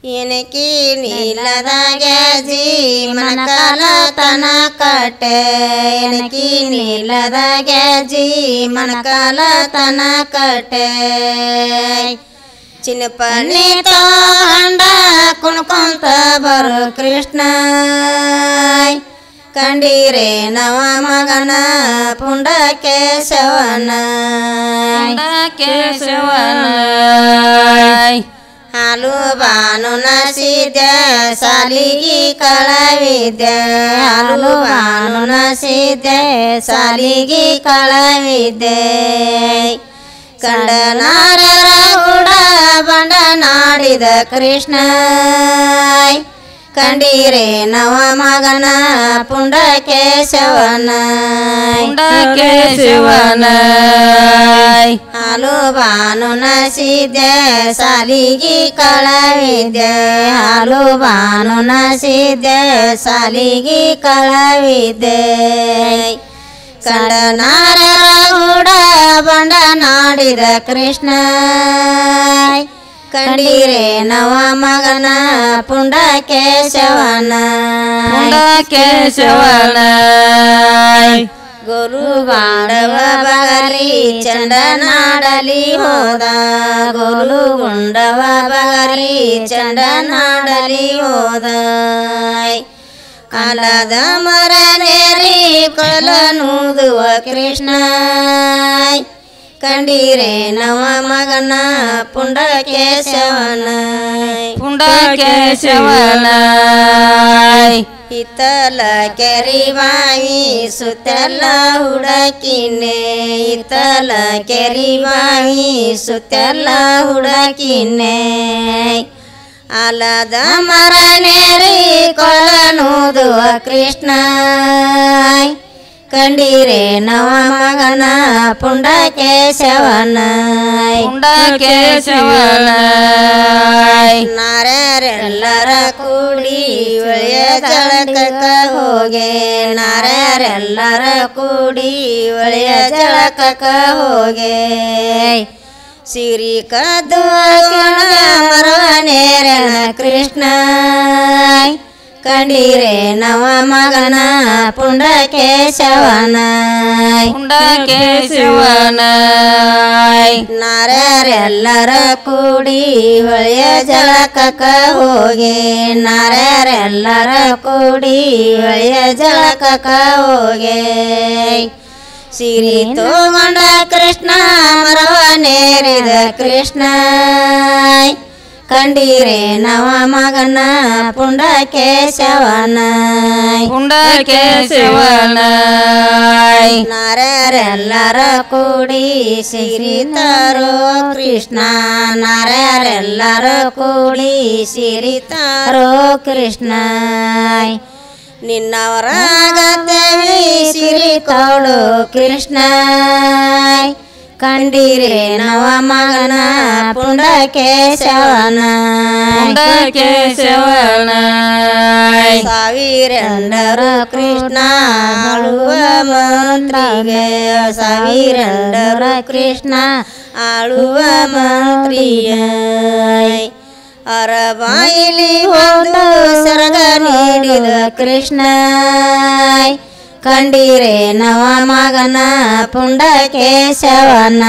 ಏನಕಿ ನೀಲದಾಗೆ ಜೀವನ ತನ ಕಟ್ಟೆ ಏನಕಿ ನೀಲದಾಗೆ ಜೀವನ ತನ ಕಟ್ಟೆ ಚಿನ್ನಪಣ್ಣಿ ತಗೊಂಡ ಕುಣ್ಕೊಂತ ಬರು ಕೃಷ್ಣ ಕಂಡೀರೆ ನವ ಮಗನ ಪುಂಡ ಕೇಶವನ ಹಾಲು ಬಾನು ನಸಿದ್ದೆ ಸಾಲಿಗಿ ಕಳವಿದ್ದೆ ಹಾಲು ಬಾನು ನಸಿದ್ದೆ ಸಾಲಿಗಿ ಕಳವಿದ್ದೆ ಕಂಡನಾರರ ಕೂಡ ಬಂಡ ನಾಡಿದ ಕೃಷ್ಣ ಕಂಡೀರೆ ನವ ಮಗನ ಪುಂಡ ಕೇಶವನ ಹಾಲು ಬಾನು ನಸಿದ್ದೆ ಸಾಲಿಗಿ ಕಳವಿದ್ದೆ ಹಾಲು ಬಾನು ನಸಿದ್ದೆ ಸಾಲಿಗಿ ಕಳವಿದ್ದೆ ಕಂಡನಾರರ ಕೂಡ ಬಂಡ ನಾಡಿದ ಕೃಷ್ಣ ಕಂಡೀರೆ ನವ ಮಗನ ಪುಂಡ ಕೇಶವನ ಗುರು ಬಾಂಡವ ಬಗರಿ ಚಂಡನಾಡಲಿ ಹೋದ ಗುರು ಗುಂಡವ ಬಗರಿ ಚಂಡನಾಡಲಿ ಹೋದ ಕಾಲದ ಮರನೇರಿ ಕೊಲನೂದುವ ಕೃಷ್ಣ ಕಂಡೀರೆ ನವ ಮಗನ ಪುಂಡ ಕೇಶವನ ಇತ್ತಲ ಕೆರಿ ಬಾವಿ ಸುತ್ತಲ ಹುಡಕಿನೆ ಇತ್ತಲ ಕೆರಿ ಬಾವಿ ಸುತ್ತಲ ಹುಡಕಿನೆ ಆಲದ ಮರನೇರಿ ಕೊಲನೂದುವ ಕೃಷ್ಣ ಕಂಡೀರೆ ನವ ಮಗನ ಪುಂಡ ಕೇಶವನ ನಾರ್ಯಾರೆಲ್ಲರ ಕೂಡಿ ಒಳೆಯ ಜಳಕಕ್ಕ ಹೋಗೆ ನಾರ್ಯಾರೆಲ್ಲರ ಕೂಡಿ ಒಳೆಯ ಜಳಕಕ್ಕ ಹೋಗೆ ಸಿರಿ ಕದ್ದು ಮರವನೇರನ ಕೃಷ್ಣ ಕಂಡೀರೆ ನವ ಮಗನ ಪುಂಡ ಕೇಶವನ ನಾರ್ಯಾರೆಲ್ಲರ ಕೂಡಿ ಒಳೆಯ ಜಳಕಕ್ಕ ಹೋಗೆ ನಾರ್ಯಾರೆಲ್ಲರ ಕೂಡಿ ಒಳೆಯ ಜಳಕಕ್ಕ ಹೋಗೆ ಸಿರಿ ತಗೊಂಡ ಕೃಷ್ಣ ಮರವನೇರಿದ ಕೃಷ್ಣ ಕಂಡೀರೆ ನವ ಮಗನ ಪುಂಡ ಕೇಶವನ ನಾರ್ಯಾರೆಲ್ಲರ ಕೂಡಿ ಸಿರಿ ತಾರೋ ಕೃಷ್ಣ ನಾರ್ಯಾರೆಲ್ಲರ ಕೂಡಿ ಸಿರಿ ತಾರೋ ಕೃಷ್ಣ ನಿನ್ನವರಾಗತ್ತೇಳಿ ಸಿರಿ ತೋಳು ಕೃಷ್ಣ ಕಂಡೀರೆ ನವ ಮಗನ ಪುಂಡ ಕೇಶವನ ಸಾವಿರಂಡರ ಕೃಷ್ಣ ಆಳುವ ಮಂತ್ರಿಗೆ ಸಾವಿರಂಡರ ಕೃಷ್ಣ ಆಳುವ ಮಂತ್ರಿಯ ಅರಬಾಯಿಲಿ ಒಂದು ಸರಗ ನೀಡಿದ ಕೃಷ್ಣ ಕಂಡೀರೆ ನವ ಮಗನ ಪುಂಡ ಕೇಶವನ